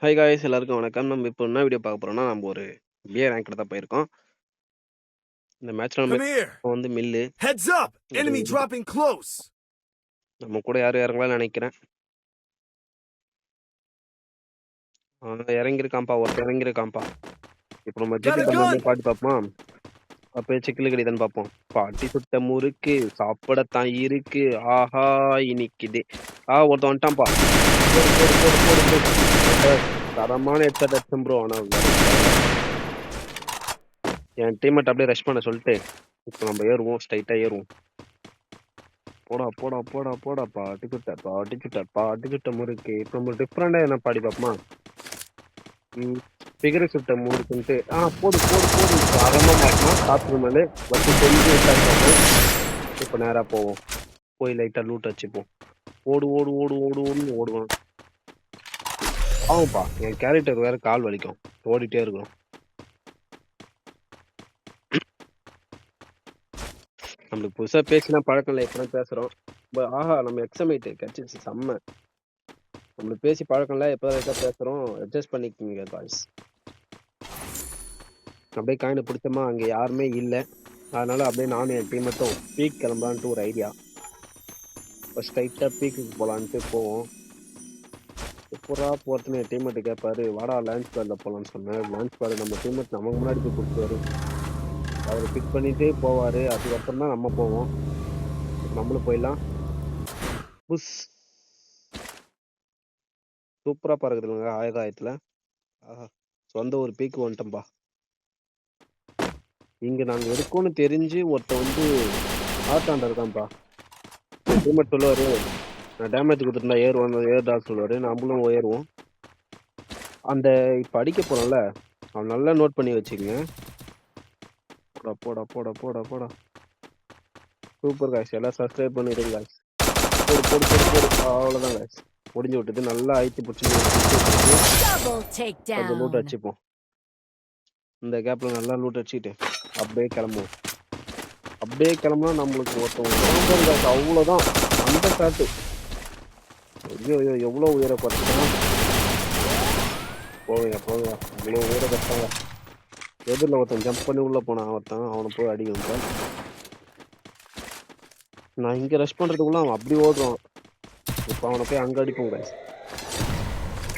Hi guys எல்லாருக்கும் வணக்கம். நம்ம இப்போ என்ன வீடியோ பார்க்க போறோம்னா, நம்ம ஒரு பிஏ ரேங்க்ல தான் போயிருக்கோம். இந்த மேட்ச்ல நம்ம Come here. வந்து mill Heads up. Enemy dropping close. நம்ம கூட யாரும் இறங்கலாம்னு நினைக்கிறேன். இறங்கியிருக்காம்பா, ஒருத்தர் இறங்கியிருக்காம்பா. இப்போ நம்ம ஜெட்டி பண்ணாம பாட்டு பார்ப்போமா? அப்போ சிக்கலு கிடையாதுன்னு பார்ப்போம். பாட்டி சுட்ட முறுக்கு சாப்பிடத்தான் இருக்கு, ஆஹா இனிக்குது. ஒருத்தன் வந்துட்டான்ப்பா. தரமான ஹெட்செட் அடிச்சேன் ப்ரோ. ஆனால் என் டீம்மேட் அப்படியே ரஷ் பண்ண சொல்லிட்டு இப்போ நம்ம ஏறுவோம், ஸ்ட்ரைட்டா ஏறுவோம். போடா போடா போடா போடா பாட்டி முறுக்கு. இப்போ நம்ம டிஃப்ரெண்டா என்ன பாடி பார்ப்போமா? ஃபிகர் சுட்ட முறுக்குன்ட்டு போடு போடு போடு அறமா மாட்டோமா காற்று மேலே வச்சு செஞ்சு விட்டாங்க. இப்போ நேரா போவோம், போய் லைட்டா லூட் வச்சுப்போம். ஓடு ஓடு ஓடு ஓடு ஓடுன்னு ஓடுவான். ஆமாப்பா, என் கேரக்டர் வேற கால் வலிக்கும், ஓடிட்டே இருக்கும். நம்மளுக்கு புதுசா பேசினா பழக்கம் இல்லை, இப்பதான் பேசுறோம். நம்ம எக்ஸமைட் கிடைச்சிச்சு செம்ம. நம்மளுக்கு பேசி பழக்கம் இல்லை, எப்போ பேசுறோம், அட்ஜஸ்ட் பண்ணிக்கோங்க பாய்ஸ். அப்படியே காயினை பிடிச்சோமா, அங்கே யாருமே இல்லை. அதனால அப்படியே நானும் என் டீம் மட்டும் பீக் கிளம்பலான்ட்டு ஒரு ஐடியா. ஃபர்ஸ்ட் ஸ்ட்ரைட்டாக பீக்குக்கு போகலான்ட்டு போவோம். எப்படா போகிறதுன்னு என் டீம்மேட்டு கேட்பாரு, வாடா லான்ச் பேடில் போகலான்னு சொன்னேன். லான்ச் பேடு நம்ம டீம்மேட் நமக்கு முன்னாடி போய் கொடுத்துருவாரு. அவர் பிக் பண்ணிட்டு போவார். அதுக்கப்புறம் தான் நம்ம போவோம். நம்மளும் போயிடலாம். புஷ் சூப்பராக பறக்குதுங்க ஆகாயத்தில். சொந்த ஒரு பீக்கு வந்துட்டோம்பா. இங்க நாங்க இருக்கோம்னு தெரிஞ்சு ஒருத்த வந்து ஆட்டாண்ட இருக்கான்ப்பா. டீம்மேட் சொல்லுவாரு, நான் டேமேஜ் கொடுத்துருந்தா ஏறுடா சொல்லுவாரு. நம்மளும் ஏறுவோம். அந்த இப்ப அடிக்க போறோம்ல, அவன் நல்லா நோட் பண்ணி வச்சுக்கங்க. போடா போடா போடா போடா போடா. சூப்பர் காய்ஸ், எல்லாம் சப்ஸ்கிரைப் பண்ணிடுங்க காய்ஸ். போடு போடு போடு போடு. அவ்வளோதான் காய்ஸ், முடிஞ்சு விட்டது. நல்லா ஆயிடுச்சு பிடிச்சி கொஞ்சம் லூட் அடிச்சுப்போம். இந்த கேப்ல நல்லா லூட் அடிச்சுட்டு அப்படியே கிளம்புவோம். அப்படியே கிளம்புனா நம்மளுக்கு ஒருத்தவங்க அவ்வளோதான். அந்த ஷாட்டு ஐயோ எவ்வளோ உயரப்பட்டுனா போவீங்க போவீங்க. இவ்வளோ உயரப்பட்டாங்க. எதிரில் ஒருத்தன் ஜம்ப் பண்ணி உள்ள போனான். அவனை போய் அடிக்கணும். நான் இங்கே ரஷ் பண்ணுறதுக்குள்ள அவன் அப்படி ஓடுறான். இப்போ அவனை போய் அங்கே அடிப்போம் guys.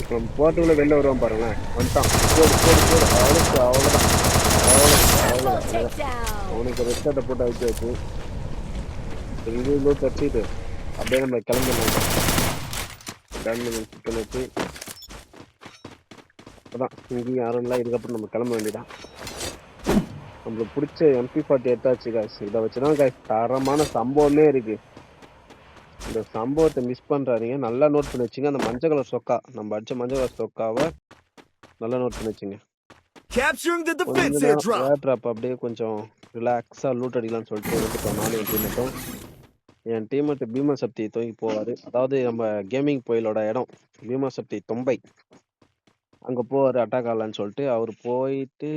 இப்போ நம்ம போகிறதுக்குள்ள வெளில வருவான் பாருங்களேன். வந்துட்டான். போடு போடு போடு. அவ்வளோதான் அவனுக்கு ஒரு ரெஸ்டார்ட்டை போட்டு அடிச்சு இது தச்சிட்டு அப்படியே நம்ம கிளம்பிடலாம். சிக்கன் வச்சு அதான் இங்கேயும் யாரும் இல்லை. இதுக்கப்புறம் நம்ம கிளம்ப வேண்டியதான். நம்மளுக்கு பிடிச்ச MP40 எடுத்தாச்சு காய்ஸ். இதை வச்சுதான் காய்ஸ் தரமான சம்பவமே இருக்கு. இந்த சம்பவத்தை மிஸ் பண்றாதீங்க, நல்லா நோட் பண்ணி வச்சுங்க. அந்த மஞ்சள் கலர் சொக்கா, நம்ம அடிச்ச மஞ்சள் கலர் சொக்காவை நல்லா நோட் பண்ணி வச்சுங்க. அப்படியே கொஞ்சம் ரிலாக்ஸா லூட் அடிக்கலாம்னு சொல்லிட்டு எடுத்துட்டோம். நானும் என் டீம்மேட்டும். என் டீம்மேட் பீமா சக்தி தூங்கி போவாரு. அதாவது நம்ம கேமிங் கோயிலோட இடம் பீமா சக்தி தொம்பை. அங்க போவாரு அட்டாக் ஆகலான்னு சொல்லிட்டு. அவர் போயிட்டு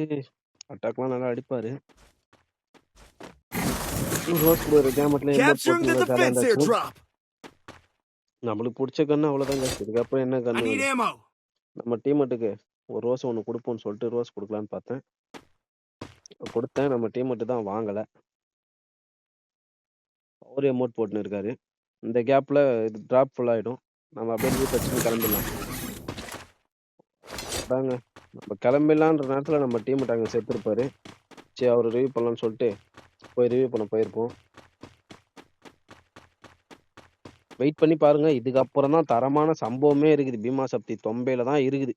அட்டாக்லாம் நல்லா அடிப்பாரு. நம்மளுக்கு பிடிச்ச கண்ணு அவ்வளவுதாங்க. இதுக்கப்புறம் என்ன கண்ணு நம்ம டீம்மேட்டுக்கு ஒரு ரோஸ் ஒன்று கொடுப்போம்னு சொல்லிட்டு ரோஸ் கொடுக்கலான்னு பார்த்தேன். கொடுத்தேன். நம்ம டீம்மேட்டு தான் வாங்கலை. ஒரு அமௌண்ட் போட்டுன்னு இருக்காரு. இந்த கேப்ல இது டிராப் ஃபுல் ஆயிடும். நம்ம அப்படியே லூட் அடிச்சுன்னு கிளம்பிடலாம். அதாங்க நம்ம கிளம்பிடலான்ற நேரத்தில் நம்ம டீம்மேட் அங்கே செத்துருப்பாரு. சரி, அவர் ரிவ்யூ பண்ணலான்னு சொல்லிட்டு போய் ரிவ்யூ பண்ண போயிருப்போம். வெயிட் பண்ணி பாருங்க. இதுக்கப்புறம் தான் தரமான சம்பவமே இருக்குது. பீமா சக்தி தொம்பையில தான் இருக்குது.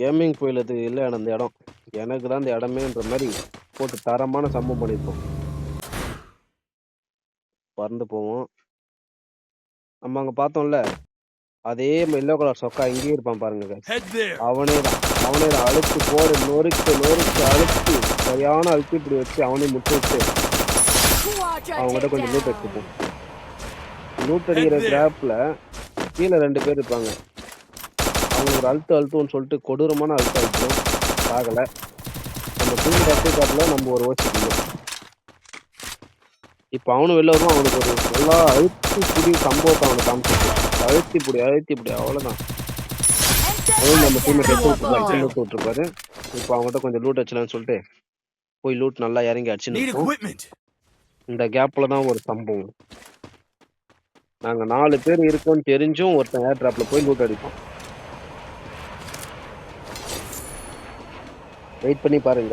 கேமிங் கோயில் இல்லை அந்த இடம், எனக்கு தான் இந்த இடமேன்ற மாதிரி போட்டு தரமான சம்பவம் பண்ணியிருப்போம். பறந்து போவோம். நம்ம அங்க பார்த்தோம்ல, அதே எல்லோ கலர் சொக்கா இங்கேயே இருப்பான் பாருங்க. அவனே தான் அழுத்து போடு, நொறுக்கு அழுத்தி சரியான அழுத்தி இப்படி வச்சு அவனே முட்டு வச்சு அவங்ககிட்ட கொஞ்சம் லூட் எடுத்துப்போம். லூட் அடிக்கிற கிராப்ல கீழே 2 பேர் இருப்பாங்க. அவங்க ஒரு அழுத்துன்னு சொல்லிட்டு கொடூரமான அழுத்தம் ஆகலை. நம்ம தூங்கி ரத்து காட்டில் நம்ம ஒரு ஓச்சிக்கணும். இப்போ அவனும் வெளில வருவான். அவனுக்கு ஒரு நல்லா அழுத்தி புடி சம்பவத்தை அவனை காமிச்சிருக்கு. அழுத்தி புடி அவ்வளோதான். நம்ம டீம்மேட் எடுத்து விட்டுருப்பாரு. இப்போ அவங்ககிட்ட கொஞ்சம் லூட் வச்சலாம்னு சொல்லிட்டு போய் லூட் நல்லா இறங்கி அடிச்சுன்னு இருக்கோம். இந்த கேப்ல தான் ஒரு சம்பவம். நாங்க 4 பேர் இருக்கோம்னு தெரிஞ்சும் ஒருத்தன் ஏர் டிராப்ல போய் லூட் அடிப்போம். வெயிட் பண்ணி பாருங்க.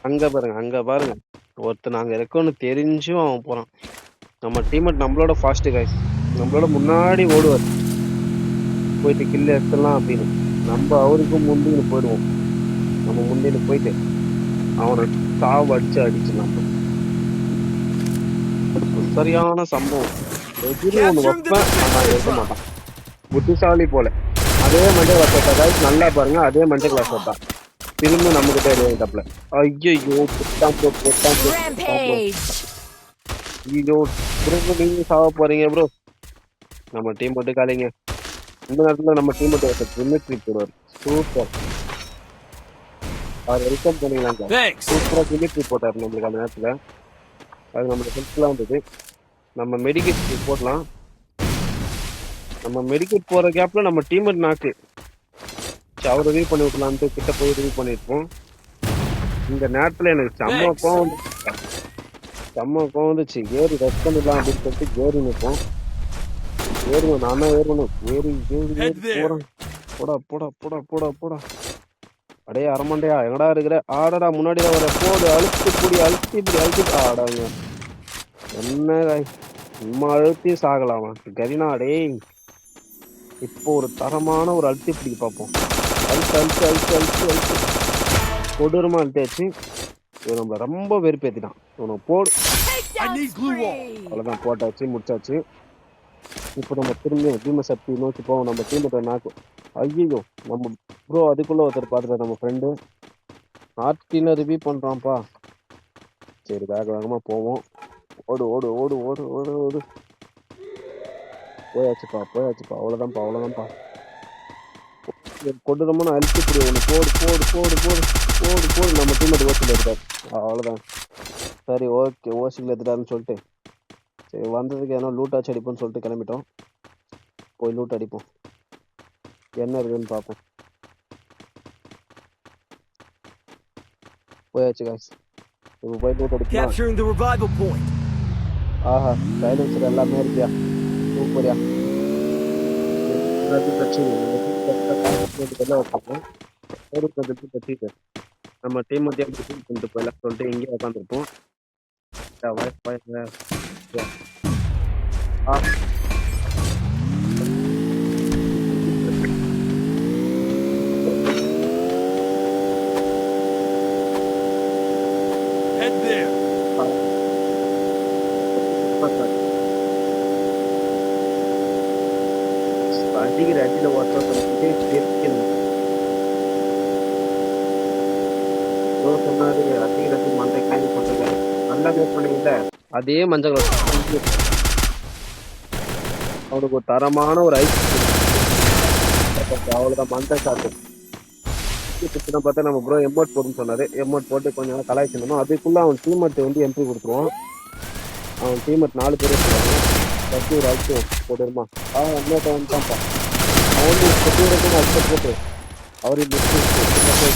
அங்க பாருங்க ஒருத்தன் நாங்க இருக்கோம்னு தெரிஞ்சும் அவன் போறான். நம்ம டீம்மேட் நம்மளோட ஃபாஸ்ட் கைஸ், நம்மளோட முன்னாடி ஓடுவார் போயிட்டு கில்ல எடுத்துடலாம் அப்படின்னு. நம்ம அவருக்கும் முந்தின்னு போயிடுவோம். நம்ம முந்தின்னு போயிட்டு அவனை சாவு அடிச்சிடலாம். சரியான சம்பவம். எதிரி ஒண்ணு வைப்பேன், ஆனா இருக்க மாட்டான். புத்திசாலி போல. அதே மண்டே கிளாஸ் கைஸ், நல்லா பாருங்க. அதே மண்டே கிளாஸ் வட்டான் திரும்ப நம்ம கிட்ட எடுத்தாப்ல. ஐயோ திரும்ப நீங்க சாவ போறீங்க ப்ரோ. நம்ம டீம் மட்டும் காலிங்க. இந்த நேரத்துல நம்ம டீம் மட்டும் டிமிட்ரி போடுவார். சூப்பர். அவர் வெல்கம் பண்ணிக்கலாம். சூப்பரா டிமிட்ரி போட்டார் நம்மளுக்கு அந்த நேரத்துல. அது நம்மளுக்கு ஹெல்ப்ஃபுல்லா இருந்தது. நம்ம மெடிக்கேட் போடலாம். நம்ம மெடிக்கேட் போற கேப்ல நம்ம டீம்மேட் நாக்கு அவர் ரிவ்யூ பண்ணி விடலான்ட்டு கிட்ட போய் ரிவ்யூ பண்ணிருப்போம். இந்த நேரத்துல எனக்கு செம்ம கோவம் வந்துச்சு. ஏறி ரெஸ்ட் பண்ணிடலாம் அப்படின்னு சொல்லிட்டு ஏறி நிற்போம். ஏறுவோம், நானா ஏறணும். ஏறி போறேன். போடா போடா போடா போடா போடா. அடே அரமண்டையா எங்கடா இருக்கிற? ஆடடா முன்னாடி தான் வர. போடு அழுத்தி ஆடாங்க. என்ன சும்மா அழுத்தி சாகலாமா கரினா? டேய் இப்போ ஒரு தரமான ஒரு அழுத்தி பிடிக்க பார்ப்போம். அழுத்து கொடூரமா அழுத்தாச்சு. நம்ம ரொம்ப வெறுப்பேத்திட்டான். உனக்கு போடு. அவ்வளவுதான், போட்டாச்சு, முடிச்சாச்சு. இப்போ நம்ம திரும்பி பீம சக்தி நோக்கி போவோம். நம்ம டீம் நாக்கு. ஐயோ நம்ம ப்ரோ அதுக்குள்ள ஒருத்தர் பார்த்துட்டு நம்ம ஃப்ரெண்டு ஆர்டின ரிவ்யூ பண்றான்ப்பா. சரி வேகமா போவோம். ஓடு. போயாச்சுப்பா. அவ்வளவுதான்ப்பா. கொடூரமான அழுத்தி புடி ஒன்று. போடு. நம்ம டீம் ஓசியில் எடுத்தார். அவ்வளோதான். சரி ஓகே, ஓசியில் எடுத்துட்டாருன்னு சொல்லிட்டு சரி வந்ததுக்கு ஏன்னா லூட்டாச்சு அடிப்போம்னு சொல்லிட்டு கிளம்பிட்டோம். போய் லூட் அடிப்போம். என்ன இருக்குன்னு பார்ப்போம். போயாச்சு காய்ஸ். இப்போ போய் லூட் அடிப்போம். ஆஹா, சைலன்சர் எல்லாமே இருக்கியா? சூப்பரியா. நம்ம டீம் கொண்டு போயிடலாம் சொல்லிட்டு இங்கே உட்காந்துருப்போம். அடிக்கிற அடியில சொன்னாரு அடிக்கிறது மண்டை கேள்வி போட்டிருக்காரு. நல்லா கேட் பண்ணீங்கல்ல, அதே மஞ்சள் அவனுக்கு ஒரு தரமான ஒரு ஐஸ். அவ்வளவுதான் மண்டை சாப்பிட்டு பார்த்தா நம்ம ப்ரோ எமோட் போட்டுன்னு சொன்னாரு. எமோட் போட்டு கொஞ்சம் கலாய்ச்சிருந்தோம். அதுக்குள்ள அவன் டீம்மேட் வந்து என்ட்ரி கொடுத்துருவான். அவன் டீம்மேட் 4 பேர் வச்சுருவாங்க. ஃபஸ்ட்டு ஒரு அடிச்சு போட்டுருமா. இன்னொருத்த வந்துட்டான்ப்பா. அவனுக்கு அடிச்சு போட்டு அவருக்கு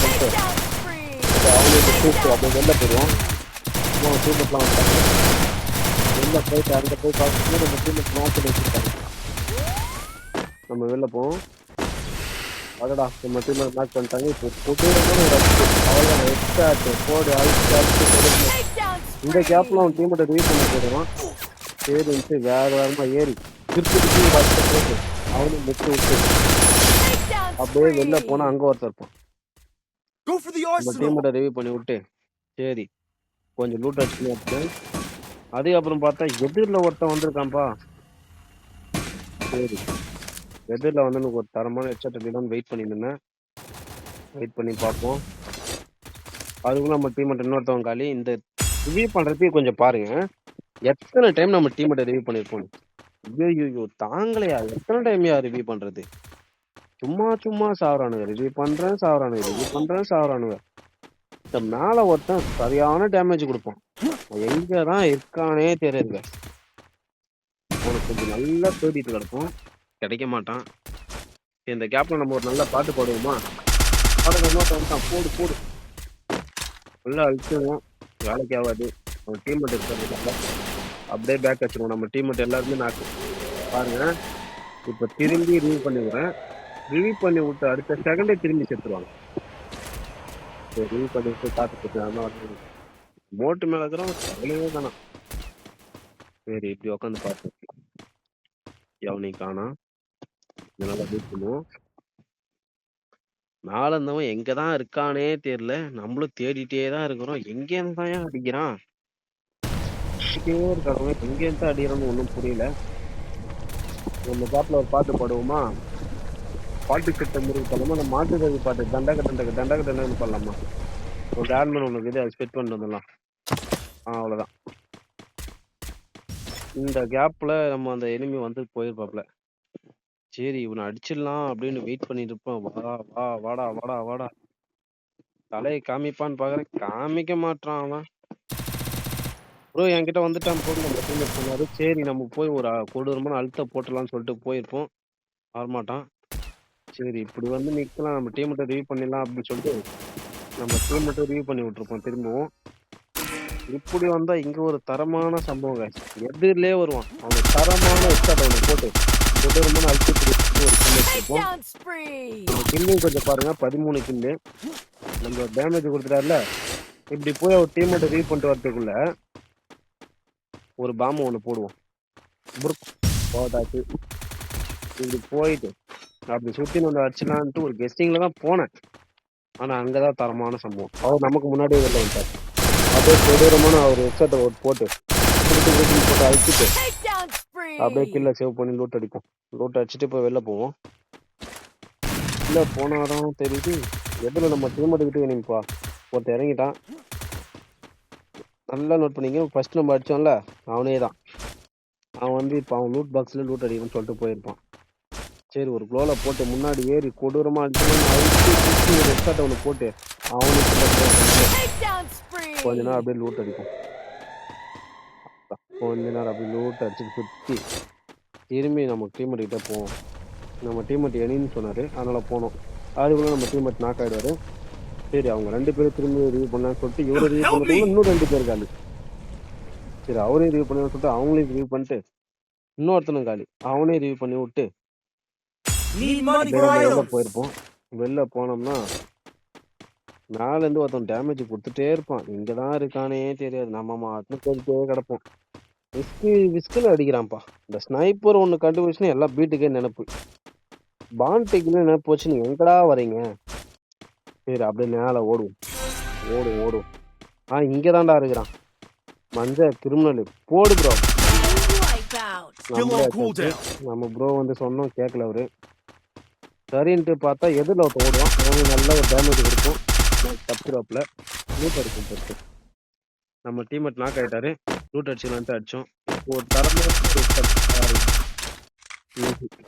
பண்ணிட்டு அவனுக்கு அப்படி வெளில போயிடுவான். அவன் டீம்மேட்லாம் வந்துட்டாங்க. வெளில போயிட்டு அங்கே போய் பார்த்துட்டு நம்ம டீம்மேட் மேட்ச் வச்சுருக்காங்க. நம்ம வெளில போவோம். அதடா நம்ம டீம்மேட் மேட்ச் பண்ணிட்டாங்க. இப்போ கொடூரமான ஒரு அடிச்சு அவ்வளோதான் எக்ஸ்ட்ராட்டு போடு அடிச்சு. இந்த கேப்ல அவன் டீம்மேட்டை ரிவ்யூ பண்ண போயிடுவான். சரி வேகமா ஏறி திருப்பி போட்டு அவனும் முட்டு விட்டு அப்படியே வெளில போனா அங்க ஒருத்தர் இருப்பான். நம்ம டீம்மேட்டை ரிவ்யூ பண்ணி விட்டு சரி கொஞ்சம் லூட் அடிச்சு. அதுக்கப்புறம் பார்த்தா எதிரில் ஒருத்தன் வந்திருக்கான்ப்பா. சரி எதிரில் வந்து எனக்கு ஒரு தரமான ஹெட்செட் அடிக்கணும்னு வெயிட் பண்ணியிருந்தேன். வெயிட் பண்ணி பார்ப்போம். அதுக்குள்ள நம்ம டீம்மேட் இன்னொருத்தவங்க காலி. இந்த ரிவ்யூ பண்றதுக்கு கொஞ்சம் பாருங்க. எத்தனை டைம் நம்ம டீம்மேட்டை ரிவ்யூ பண்ணிருப்போம். ஐயோ தாங்கலையா? எத்தனை டைம் ரிவ்யூ பண்றது? சும்மா சாவறானுங்க. ரிவ்யூ பண்றேன் சாவறானுங்க. இந்த மேல ஒருத்தன் சரியான டேமேஜ் கொடுப்பான். எங்கதான் இருக்கானே தெரியுங்க. அவனுக்கு கொஞ்சம் நல்லா தேடிட்டு கிடக்கும். கிடைக்க மாட்டான். இந்த கேப்ல நம்ம ஒரு நல்ல பாட்டு பாடுவோமா? பாடுவோமா வந்துட்டான். போடு போடு. நல்லா அழிச்சிடுவோம். வேலைக்கு ஆகாது. நம்ம டீம்மேட் இருக்கிறதுனால அப்படியே பேக் வச்சிருவோம். நம்ம டீம்மேட் எல்லாருமே நாக்கு. பாருங்க. இப்ப திரும்பி ரிவ்யூ பண்ணி விடுறேன். ரிவ்யூ பண்ணி விட்டு அடுத்த செகண்டே திரும்பி செத்துருவாங்க. ரிவ்யூ பண்ணி விட்டு காத்துட்டு மோட்டு மேல இருக்கிறோம் கவலையே தானா. சரி இப்படி உட்காந்து பார்ப்போம். எவனையும் காணோம். இதனால வெயிட் பண்ணுவோம். மேல இருந்தவன் எங்கதான் இருக்கானே தெரியல. நம்மளும் தேடிட்டே தான் இருக்கிறோம். எங்க இருந்து தான் அடிக்கிறான்? அடிச்சிட்டே இருக்காங்க. எங்க இருந்து அடிக்கிறான்னு ஒன்றும் புரியல. நம்ம பாட்டுல ஒரு பாட்டு பாடுவோமா? பாட்டு கிட்ட முருகு பண்ணலாமா? நம்ம மாட்டு கவி பாட்டு தண்டக தண்டக தண்டக தண்டகன்னு பண்ணலாமா? ஒரு டேர்மன் ஒன்று இருக்குது. அது ஸ்பெட் பண்ணிட்டு வந்துடலாம். அவ்வளோதான். இந்த கேப்ல நம்ம அந்த எனிமி வந்து போயிருப்பாப்ல. சரி இவனை அடிச்சிடலாம் அப்படின்னு வெயிட் பண்ணிட்டு இருப்போம். வாடா வாடா வாடா. தலையை காமிப்பான்னு பாக்குறேன். காமிக்க மாட்டான் அவன். ப்ரோ என்கிட்ட வந்துட்டான் போட்டு சொன்னாரு. சரி நம்ம போய் ஒரு கொடூரமான அழுத்த போட்டலாம்னு சொல்லிட்டு போயிருப்போம். வரமாட்டான். சரி இப்படி வந்து நிக்கலாம். நம்ம டீம்கிட்ட ரிவ்யூ பண்ணிடலாம் அப்படின்னு சொல்லிட்டு நம்ம டீம்கிட்ட ரிவ்யூ பண்ணி விட்டுருப்போம் திரும்பவும். இப்படி வந்தா இங்க ஒரு தரமான சம்பவங்க. எதிரிலே வருவான். அவனுக்கு தரமான எக்ஸ்ட்ரா போட்டு கொடூரமான அழுத்தி ஒரு கில்லு வச்சிருப்போம். அந்த கில்லையும் கொஞ்சம் பாருங்க. 13 கில்லு. நம்ம டேமேஜ் கொடுத்துட்டாருல. இப்படி போய் ஒரு டீம்மேட்டை ரிவ்யூ பண்ணிட்டு வரதுக்குள்ள ஒரு பாம்பு ஒன்று போடுவோம். போட்டாச்சு. இப்படி போயிட்டு அப்படி சுத்தி வந்து அடிச்சலான்ட்டு ஒரு கெஸ்டிங்ல தான் போனேன். ஆனா அங்கதான் தரமான சம்பவம். அவர் நமக்கு முன்னாடியே வெளில வந்துட்டார். அப்படியே கொடூரமான ஒரு ஹெட்செட்டை போட்டு போட்டு அழிச்சிட்டு அப்படியே கீழே சேவ் பண்ணி லூட் அடிப்போம். லூட் அடிச்சுட்டு போய் வெளில போவோம். உள்ள போனாதான் தெரியுது எதுல நம்ம டீம்மேட்டுக்கிட்டே நினைப்பா. ஒருத்தர் இறங்கிட்டான். நல்லா நோட் பண்ணிங்க. ஃபர்ஸ்ட் நம்ம அடிச்சோம்ல அவனே தான். அவன் வந்து இப்போ அவன் லூட் பாக்ஸ்ல லூட் அடிக்கணும்னு சொல்லிட்டு போயிருப்பான். சரி ஒரு க்ளோல போட்டு முன்னாடி ஏறி கொடூரமா அடிச்சு ஒரு ஹெட்ஷாட் ஒன்று போட்டு அவனுக்கு கொஞ்ச நேரம் அப்படியே லூட் அடிக்கும். கொஞ்ச நேரம் அப்படியே லூட் அடிச்சுட்டு சுத்தி திரும்பி நம்ம டீம்மேட் கிட்ட போவோம். நம்ம டீம்மேட் எனின்னு சொன்னாரு. அதனால போனோம். அதுக்குள்ள நம்ம டீம்மேட் நாக் ஆயிடுவாரு. சரி அவங்க 2 பேரும் திரும்பி ரிவ்யூ பண்ணலான்னு சொல்லிட்டு இவரை ரிவ்யூ பண்ணதுக்குள்ள இன்னும் 2 பேர் காலி. சரி அவரையும் ரிவ்யூ பண்ணலான்னு சொல்லிட்டு அவங்களையும் ரிவ்யூ பண்ணிட்டு இன்னொருத்தனும் காலி. அவனையும் ரிவ்யூ பண்ணி விட்டு வெளில போயிருப்போம். வெளில போனோம்னா மேல இருந்து ஒருத்தன் டேமேஜ் கொடுத்துட்டே இருப்பான். இங்கதான் இருக்கானே தெரியாது. நம்ம மாட்டு போயிட்டே கிடப்போம். விஸ்குன்னு அடிக்கிறான்ப்பா. இந்த ஸ்னைப்பர் ஒண்ணு கண்டுபிடிச்சுன்னு எல்லாம் பீட்டுக்கே நினைப்பு. பான்டிக்கு நினைப்பு வச்சு நீங்க எங்கடா வரீங்க? சரி அப்படியே மேல ஓடும். ஓடும். இங்கதான்டா இருக்கிறான். மஞ்ச கிரிமினல் போடு ப்ரோ. நம்ம ப்ரோ வந்து சொன்னோம் கேட்கல அவரு. சரின்ட்டு பார்த்தா எதிரில் ஒருத்தன் ஓடுவான். அவனுக்கு நல்ல ஒரு டேமேஜ் கொடுக்கும். தப்புறாப்புல லூட் அடிக்கும் போட்டு நம்ம டீம்மேட் நாக் ஆயிட்டாரு. லூட் அடிச்சுலான்ட்டு அடிச்சோம். ஒரு தரமான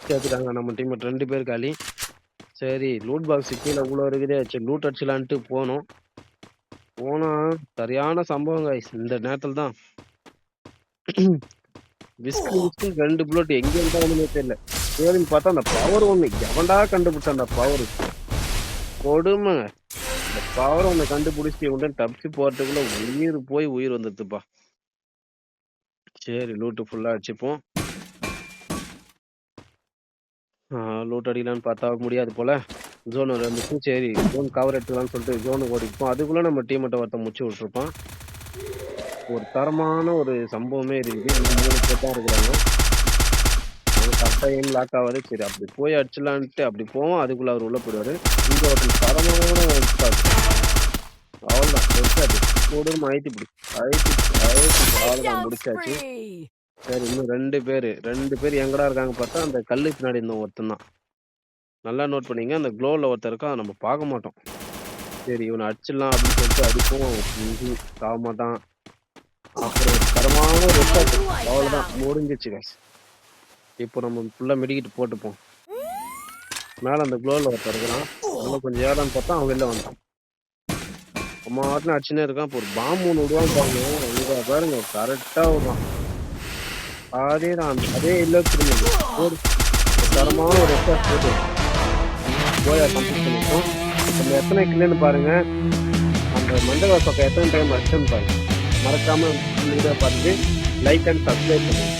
சேர்த்துட்டாங்க. நம்ம டீம்மேட் 2 பேர் காலி. சரி லூட் பாக்ஸ் கீழே இவ்வளோ இருக்குதே. சரி லூட் அடிச்சலான்ட்டு போனோம். போனா சரியான சம்பவம் guys. இந்த நேரத்துல தான் விஸ்கு 2 புல்லட் எங்க இருந்தாலுமே தெரியல. சரின்னு பார்த்தா அந்த பவர் ஒண்ணு எவன்டா கண்டுபிடிச்சா அந்த பவர் கொடுமை. இந்த பவர் ஒண்ணு கண்டுபிடிச்சி உடனே தப்பிச்சு போறதுக்குள்ள உயிர் வந்துடுதுப்பா. சரி லூட்டு ஃபுல்லா அடிச்சுப்போம். லூட் அடிக்கலான்னு பார்த்தா முடியாது போல. ஜோன் இருந்துச்சு. சரி ஜோன் கவர் எடுத்துக்கலாம்னு சொல்லிட்டு ஜோனுக்கு ஓடிப்போம். அதுக்குள்ள நம்ம டீம்மேட்டை ஒருத்தன் முச்சு விட்டுருப்பான். ஒரு தரமான ஒரு சம்பவமே இருக்குது. 3 பேர் தான் இருக்கிறாங்க. கரெக்டாக எய்ம் லாக் ஆகாது. சரி அப்படி போய் அடிச்சலான்ட்டு அப்படி போவோம். அதுக்குள்ள அவர் உள்ள போயிடுவாரு. இங்க ஒரு தரமான அவ்வளவுதான் கொடூரமா அவ்வளவுதான் முடிச்சாச்சு. சரி இன்னும் 2 பேர் எங்கடா இருக்காங்க பார்த்தா அந்த கல்லு பின்னாடி இருந்த ஒருத்தன் தான். நல்லா நோட் பண்ணீங்க. அந்த க்ளோவில் ஒருத்தர் இருக்கா நம்ம பார்க்க மாட்டோம். சரி இவனை அடிச்சிடலாம் அப்படின்னு சொல்லிட்டு அடிப்போம். சாக மாட்டான். அப்புறம் தரமான ஒரு அவ்வளவுதான் முடிஞ்சிச்சு guys. இப்போ நம்ம ஃபுல்லா மெடிக்கிட்டு போட்டுப்போம். மேல அந்த க்ளோவில் ஒருத்தர் இருக்கிறான். நல்லா கொஞ்சம் ஏறான்னு பார்த்தா அவன் வெளில வந்தான். அம்மா வாட்டின அடிச்சுனே இருக்கான். இப்போ ஒரு பாம்பு ஒன்று விடுவான் பாருங்க. அங்க பாருங்க கரெக்டா விடுவான். அதே தான் அதே இல்லை திரும்ப தரமான ஒரு எக்ஸாஸ் போட்டு கோயா கம்ப்ளீட் பண்ணிட்டோம். நம்ம எத்தனை கில்லுன்னு பாருங்க, அந்த மஞ்சள் சொக்கை எத்தனை டைம் அடிச்சுன்னு பாருங்க. மறக்காம வீடியோ பார்த்துட்டு லைக் அண்ட் சப்ஸ்கிரைப் பண்ணுங்க.